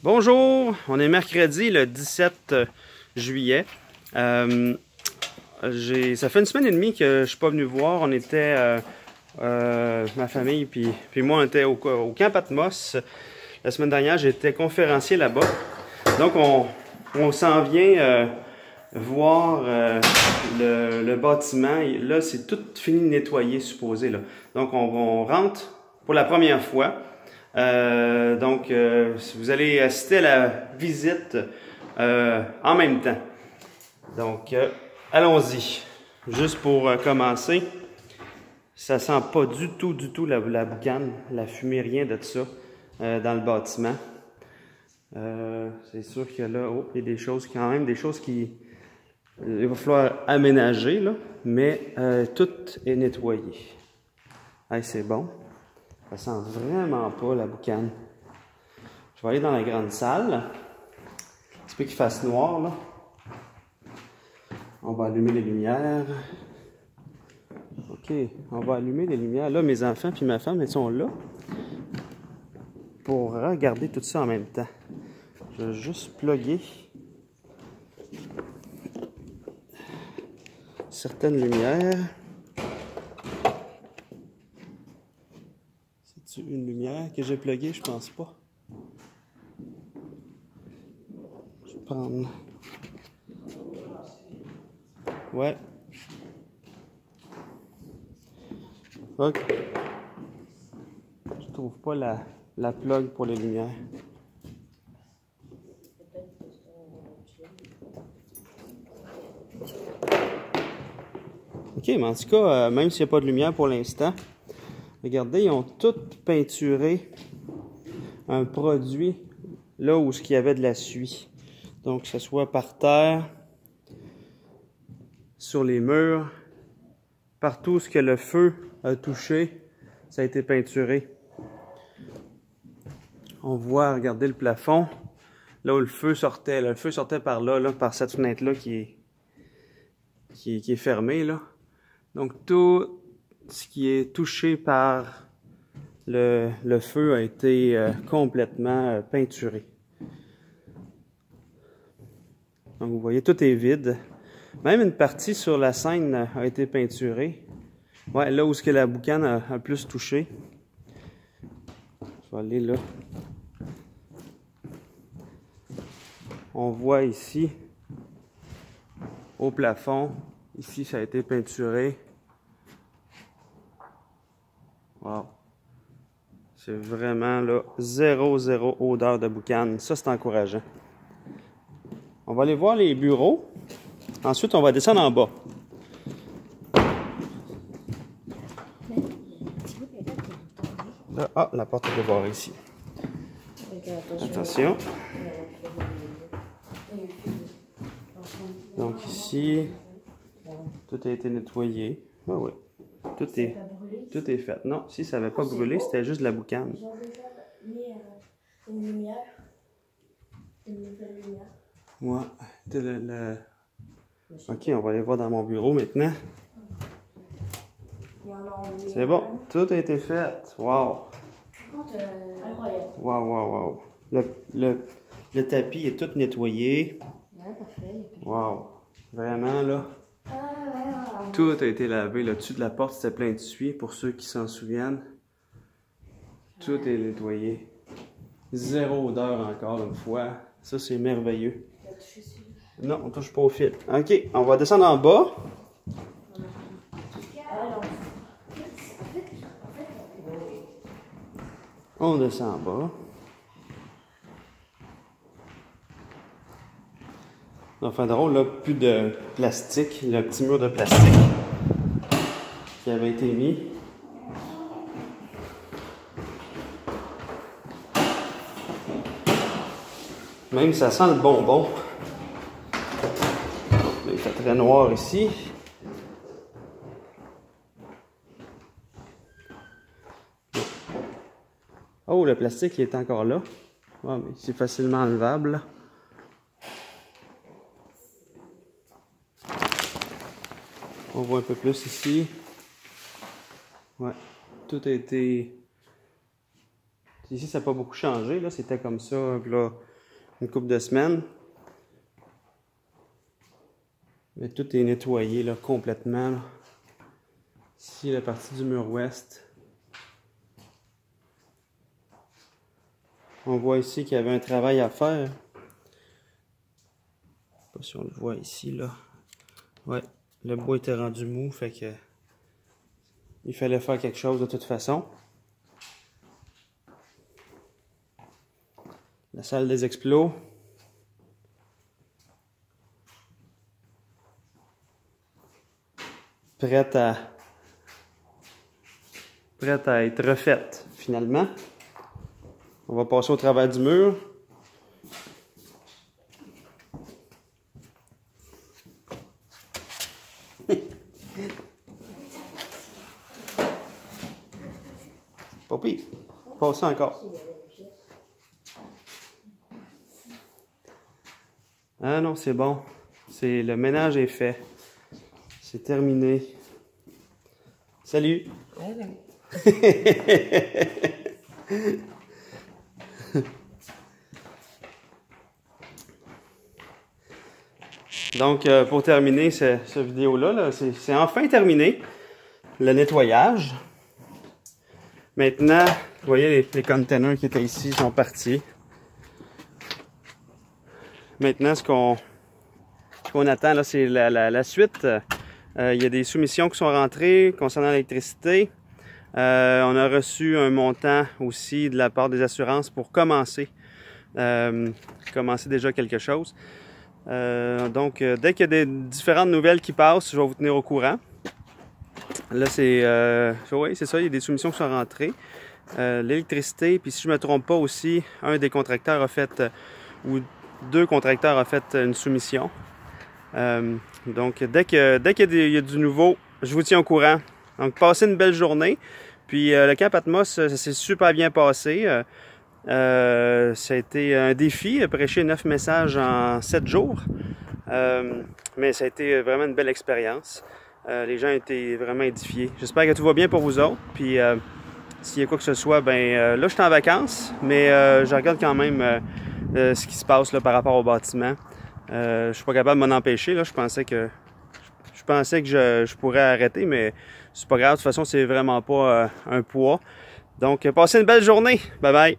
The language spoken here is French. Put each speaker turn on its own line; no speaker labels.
Bonjour, on est mercredi le 17 juillet. Ça fait une semaine et demie que je suis pas venu voir. On était, ma famille puis moi, on était au Camp Patmos. La semaine dernière, j'étais conférencier là-bas. Donc, on s'en vient voir le bâtiment. Là, c'est tout fini de nettoyer, supposé. Là. Donc, on rentre pour la première fois. Vous allez assister à la visite en même temps. Donc, allons-y. Juste pour commencer, ça sent pas du tout la boucane, la fumée, rien de ça dans le bâtiment. C'est sûr que là, il y a des choses, quand même, des choses qui... Il va falloir aménager, là, mais tout est nettoyé. Hey, c'est bon. Ça sent vraiment pas la boucane. Je vais aller dans la grande salle. Il se peut qu'il fasse noir, là. On va allumer les lumières. OK, on va allumer les lumières. Là, mes enfants puis ma femme, ils sont là pour regarder tout ça en même temps. Je vais juste plugger certaines lumières. C'est-tu une lumière que j'ai pluguée? Je pense pas. Je vais prendre... Ouais. OK. Je trouve pas la plug pour les lumières. OK, mais en tout cas, même s'il n'y a pas de lumière pour l'instant, regardez, ils ont tout peinturé un produit là où il y avait de la suie. Donc, que ce soit par terre, sur les murs, partout où le feu a touché, ça a été peinturé. On voit, regardez le plafond, là où le feu sortait. Là, le feu sortait par là, par cette fenêtre-là qui est fermée, là. Donc, tout ce qui est touché par le feu a été complètement peinturé. Donc, vous voyez, tout est vide. Même une partie sur la scène a été peinturée. Ouais, là où la boucane a plus touché. Je vais aller là. On voit ici, au plafond, ici ça a été peinturé. Wow! C'est vraiment là, zéro odeur de boucane. Ça, c'est encourageant. On va aller voir les bureaux. Ensuite, on va descendre en bas. Là, ah, la porte est de voir ici. Attention. Donc ici, tout a été nettoyé. Ah oui. Tout est fait. Non, si ça n'avait pas brûlé, c'était juste de la boucane.
Ils ont déjà mis une lumière. Une nouvelle lumière.
Ouais. Ok, on va aller voir dans mon bureau maintenant. C'est bon, tout a été fait. Wow.
Incroyable.
Wow. Le tapis est tout nettoyé.
Ouais, parfait.
Wow. Vraiment, là. Tout a été lavé. Le dessus de la porte, c'était plein de suie, pour ceux qui s'en souviennent. Tout est nettoyé. Zéro odeur encore une fois. Ça, c'est merveilleux. Non, on touche pas au fil. OK, on va descendre en bas. On descend en bas. Enfin drôle, là, plus de plastique, le petit mur de plastique qui avait été mis. Même ça sent le bonbon. Là, il fait très noir ici. Oh, le plastique il est encore là. Ouais, mais c'est facilement enlevable. On voit un peu plus ici. Ouais, tout a été Ici, ça n'a pas beaucoup changé. Là, c'était comme ça là, une couple de semaines. Mais tout est nettoyé là, complètement. Là. Ici, la partie du mur ouest. On voit ici qu'il y avait un travail à faire. Je sais pas si on le voit ici, là. Ouais, le bois était rendu mou, fait que il fallait faire quelque chose de toute façon. La salle des explos. Prête à être refaite, finalement. On va passer au travers du mur. Pas pire. Passer encore. Ah non, c'est bon. Le ménage est fait. C'est terminé. Salut. Donc, pour terminer cette vidéo-là, c'est enfin terminé. Le nettoyage. Maintenant, vous voyez, les containers qui étaient ici sont partis. Maintenant, ce qu'on attend, là, c'est la suite. Il y a des soumissions qui sont rentrées concernant l'électricité. On a reçu un montant aussi de la part des assurances pour commencer déjà quelque chose. Donc, dès qu'il y a des différentes nouvelles qui passent, je vais vous tenir au courant. Là, oui, c'est ça, il y a des soumissions qui sont rentrées. L'électricité, puis si je ne me trompe pas aussi, un des contracteurs a fait, ou deux contracteurs a fait une soumission. Donc, dès qu'il y a du nouveau, je vous tiens au courant. Donc, passez une belle journée. Puis, le Camp Patmos, ça s'est super bien passé. Ça a été un défi, prêcher 9 messages en 7 jours. Mais ça a été vraiment une belle expérience. Les gens ont été vraiment édifiés. J'espère que tout va bien pour vous autres. Puis, s'il y a quoi que ce soit, là, je suis en vacances, mais je regarde quand même ce qui se passe là, par rapport au bâtiment. Je suis pas capable de m'en empêcher. Là. Je pensais que je pourrais arrêter, mais c'est pas grave. De toute façon, c'est vraiment pas un poids. Donc, passez une belle journée. Bye bye.